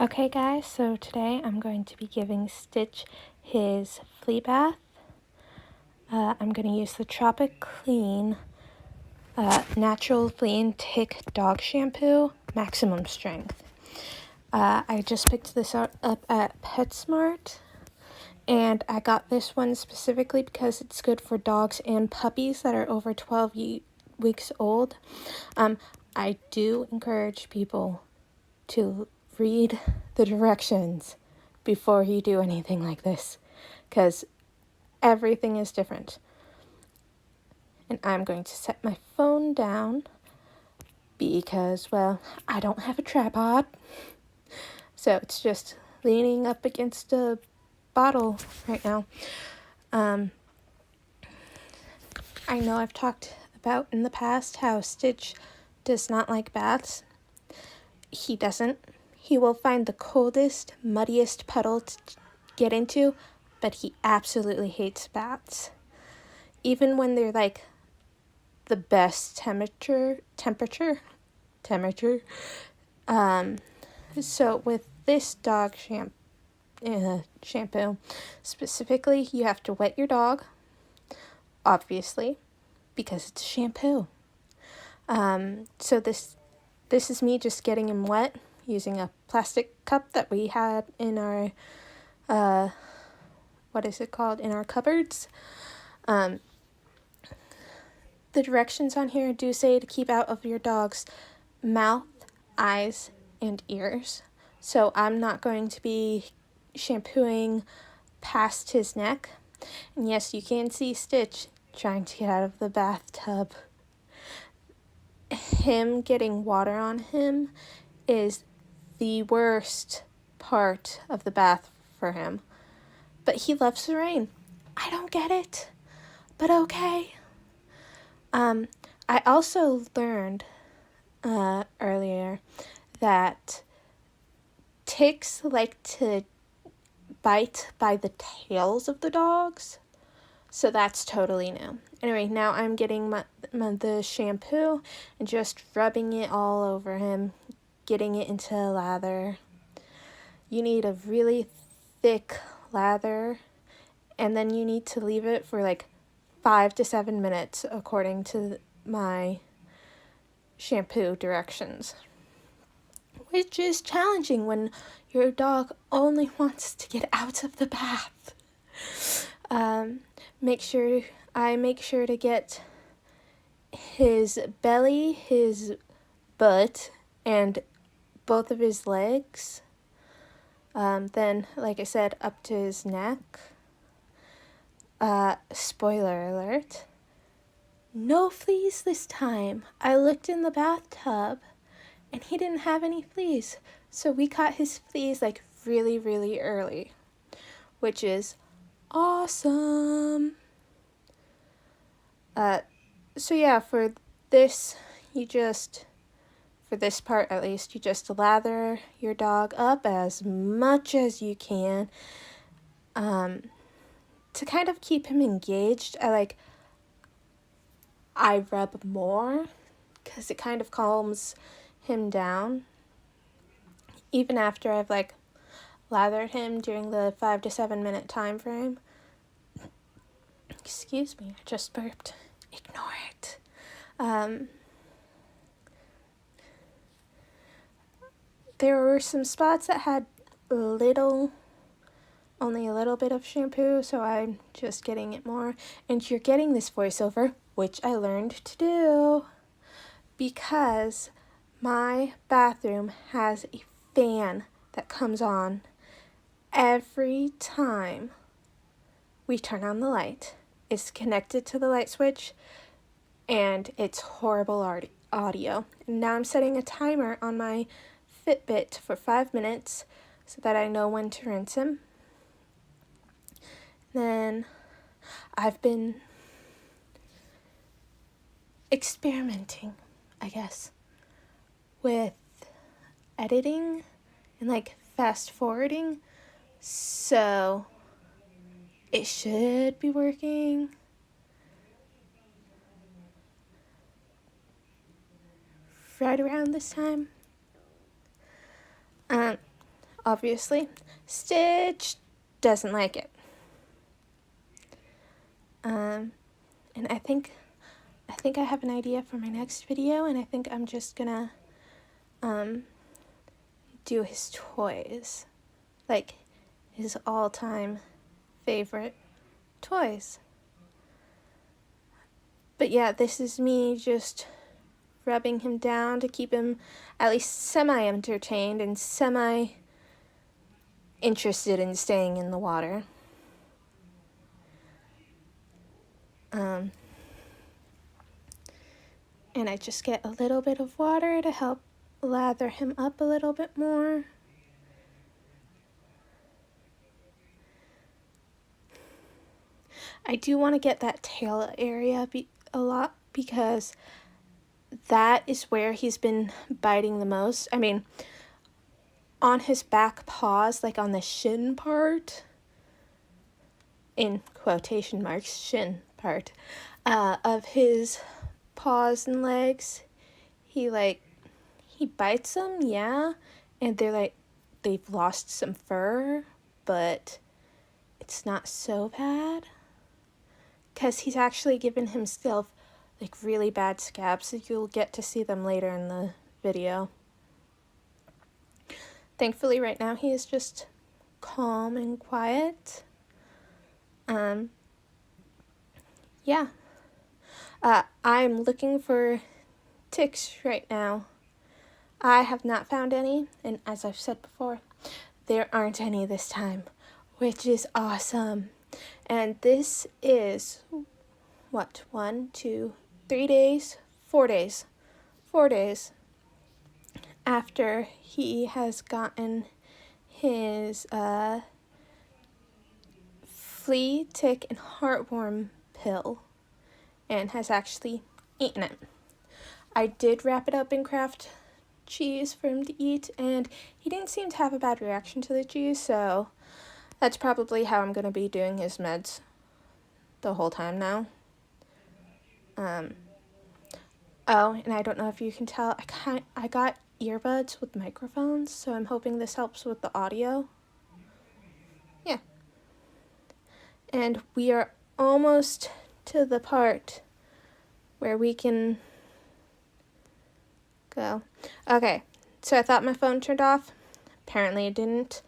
Okay guys, so today I'm going to be giving Stitch his flea bath. I'm going to use the Tropic Clean Natural Flea and Tick Dog Shampoo, Maximum Strength. I just picked this up at PetSmart, and I got this one specifically because it's good for dogs and puppies that are over 12 weeks old. I do encourage people to read the directions before you do anything like this, because everything is different. And I'm going to set my phone down because, well, I don't have a tripod, so it's just leaning up against a bottle right now. I know I've talked about in the past how Stitch does not like baths. He doesn't. He will find the coldest, muddiest puddle to get into, but he absolutely hates baths. Even when they're like the best temperature. So with this dog shampoo, specifically, you have to wet your dog, obviously, because it's shampoo. So this is me just getting him wet using a plastic cup that we had in our, in our cupboards. The directions on here do say to keep out of your dog's mouth, eyes, and ears. So I'm not going to be shampooing past his neck. And yes, you can see Stitch trying to get out of the bathtub. Him getting water on him is the worst part of the bath for him. But he loves the rain. I don't get it, but okay. I also learned earlier that ticks like to bite by the tails of the dogs, so that's totally new. Anyway, now I'm getting the shampoo and just rubbing it all over him, getting it into lather. You need a really thick lather, and then you need to leave it for like 5 to 7 minutes according to my shampoo directions, which is challenging when your dog only wants to get out of the bath. I make sure to get his belly, his butt, and both of his legs. Then, like I said, up to his neck. Spoiler alert. No fleas this time. I looked in the bathtub and he didn't have any fleas. So we caught his fleas like really, really early, which is awesome. So yeah, for this part at least, you just lather your dog up as much as you can. To kind of keep him engaged, I rub more because it kind of calms him down. Even after I've lathered him during the 5 to 7 minute time frame. Excuse me, I just burped. Ignore it. There were some spots that had only a little bit of shampoo, so I'm just getting it more. And you're getting this voiceover, which I learned to do because my bathroom has a fan that comes on every time we turn on the light. It's connected to the light switch, and it's horrible audio. And now I'm setting a timer on my Fitbit for 5 minutes so that I know when to rinse him. Then I've been experimenting, I guess, with editing and fast forwarding, so it should be working. Right around this time. obviously. Stitch doesn't like it. And I think I have an idea for my next video, and I think I'm just gonna do his toys, like his all-time favorite toys. But yeah, this is me just rubbing him down to keep him at least semi-entertained and semi-interested in staying in the water. And I just get a little bit of water to help lather him up a little bit more. I do want to get that tail area a lot because that is where he's been biting the most. I mean, on his back paws, like on the shin part, in quotation marks, shin part, of his paws and legs, he bites them, yeah, and they've lost some fur, but it's not so bad, because he's actually given himself like really bad scabs, so you'll get to see them later in the video. Thankfully right now he is just calm and quiet. Yeah. I'm looking for ticks right now. I have not found any, and as I've said before, there aren't any this time, which is awesome. And this is, what, 1, 2, 3 days? 4 days. 4 days after he has gotten his flea, tick, and heartworm pill and has actually eaten it. I did wrap it up in Kraft cheese for him to eat, and he didn't seem to have a bad reaction to the cheese, so that's probably how I'm going to be doing his meds the whole time now. Oh, and I don't know if you can tell, I got earbuds with microphones, so I'm hoping this helps with the audio. Yeah. And we are almost to the part where we can go. Okay, so I thought my phone turned off. Apparently it didn't,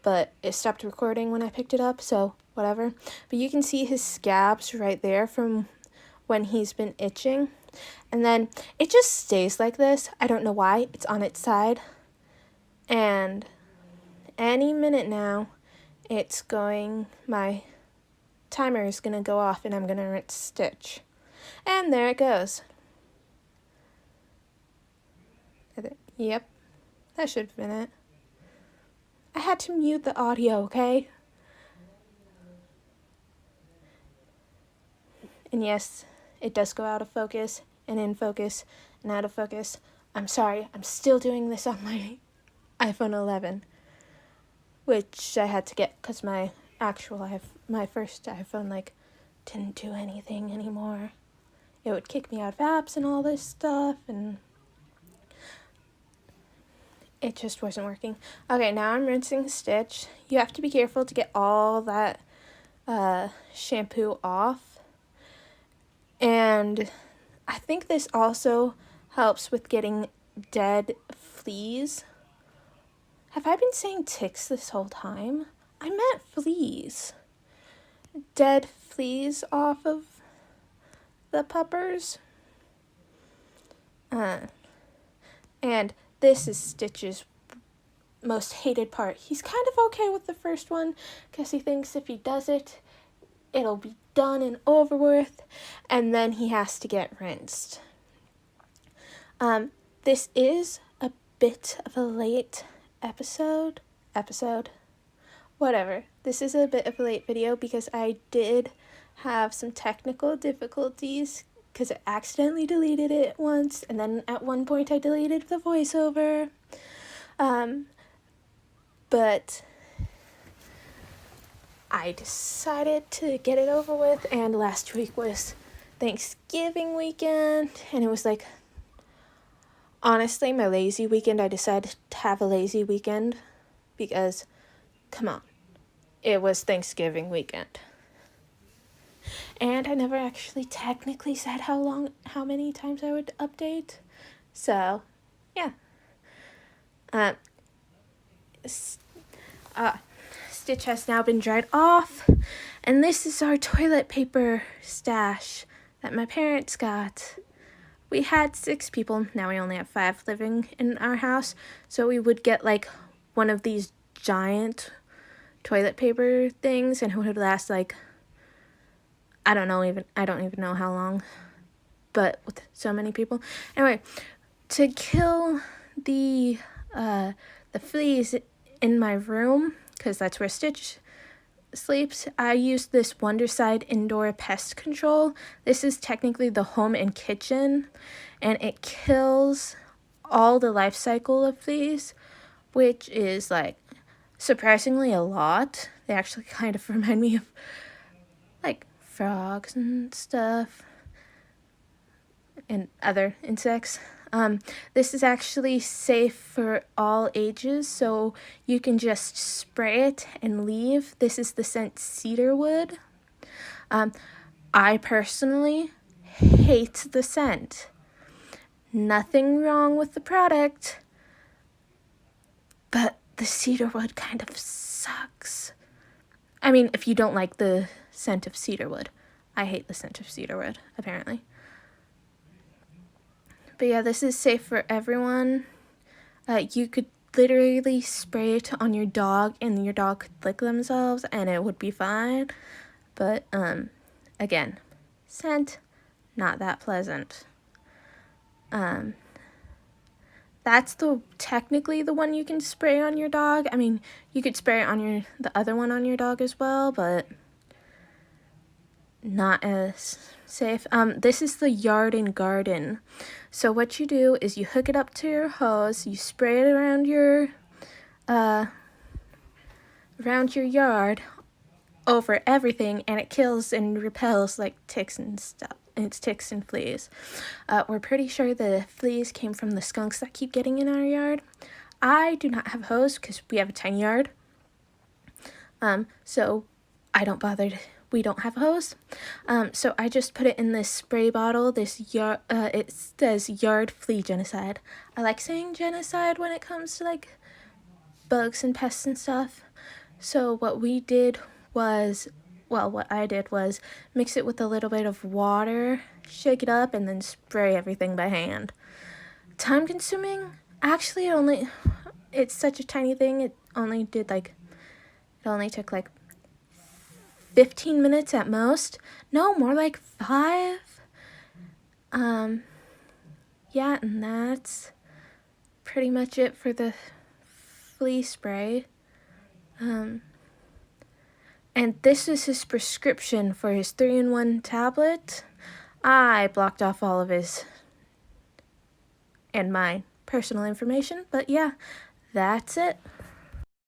but it stopped recording when I picked it up, so whatever. But you can see his scabs right there from when he's been itching. And then it just stays like this. I don't know why. It's on its side. And any minute now, my timer is going to go off and I'm going to rinse Stitch. And there it goes. Yep, that should have been it. I had to mute the audio, okay? And yes, it does go out of focus, and in focus, and out of focus. I'm sorry, I'm still doing this on my iPhone 11, which I had to get because my first iPhone, didn't do anything anymore. It would kick me out of apps and all this stuff, and it just wasn't working. Okay, now I'm rinsing Stitch. You have to be careful to get all that shampoo off. And I think this also helps with getting dead fleas. Have I been saying ticks this whole time? I meant fleas. Dead fleas off of the puppers. And this is Stitch's most hated part. He's kind of okay with the first one because he thinks if he does it, it'll be done and over with, and then he has to get rinsed. This is a bit of a late episode, whatever. This is a bit of a late video because I did have some technical difficulties because I accidentally deleted it once, and then at one point I deleted the voiceover. But I decided to get it over with, and last week was Thanksgiving weekend, and it was honestly, my lazy weekend. I decided to have a lazy weekend because, come on, it was Thanksgiving weekend. And I never actually technically said how many times I would update. So, yeah. Stitch has now been dried off. And this is our toilet paper stash that my parents got. We had 6 people. Now we only have 5 living in our house. So we would get like one of these giant toilet paper things, and it would last like, I don't even know how long, but with so many people. Anyway, to kill the fleas in my room, because that's where Stitch sleeps, I used this Wondercide Indoor Pest Control. This is technically the home and kitchen, and it kills all the life cycle of fleas, which is like surprisingly a lot. They actually kind of remind me of like frogs and stuff and other insects. This is actually safe for all ages, so you can just spray it and leave. This is the scent cedarwood. I personally hate the scent. Nothing wrong with the product, but the cedarwood kind of sucks. I mean, if you don't like the scent of cedarwood. I hate the scent of cedarwood, apparently. But yeah, this is safe for everyone. You could literally spray it on your dog, and your dog could lick themselves, and it would be fine. But, again, scent, not that pleasant. That's technically the one you can spray on your dog. I mean, you could spray it on the other one on your dog as well, but not as safe. This is the Yard and Garden. So what you do is you hook it up to your hose, you spray it around your yard over everything, and it kills and repels like ticks and stuff. It's ticks and fleas. We're pretty sure the fleas came from the skunks that keep getting in our yard. I do not have a hose because we have a tiny yard. So I don't bother we don't have a hose. So I just put it in this spray bottle. It says Yard Flea Genocide. I like saying genocide when it comes to like bugs and pests and stuff. So what I did was mix it with a little bit of water, shake it up, and then spray everything by hand. Time consuming? Actually, it's such a tiny thing. It only took like 15 minutes at most. No, more like 5. Yeah, and that's pretty much it for the flea spray. And this is his prescription for his 3-in-1 tablet. I blocked off all of his and my personal information, but yeah, that's it.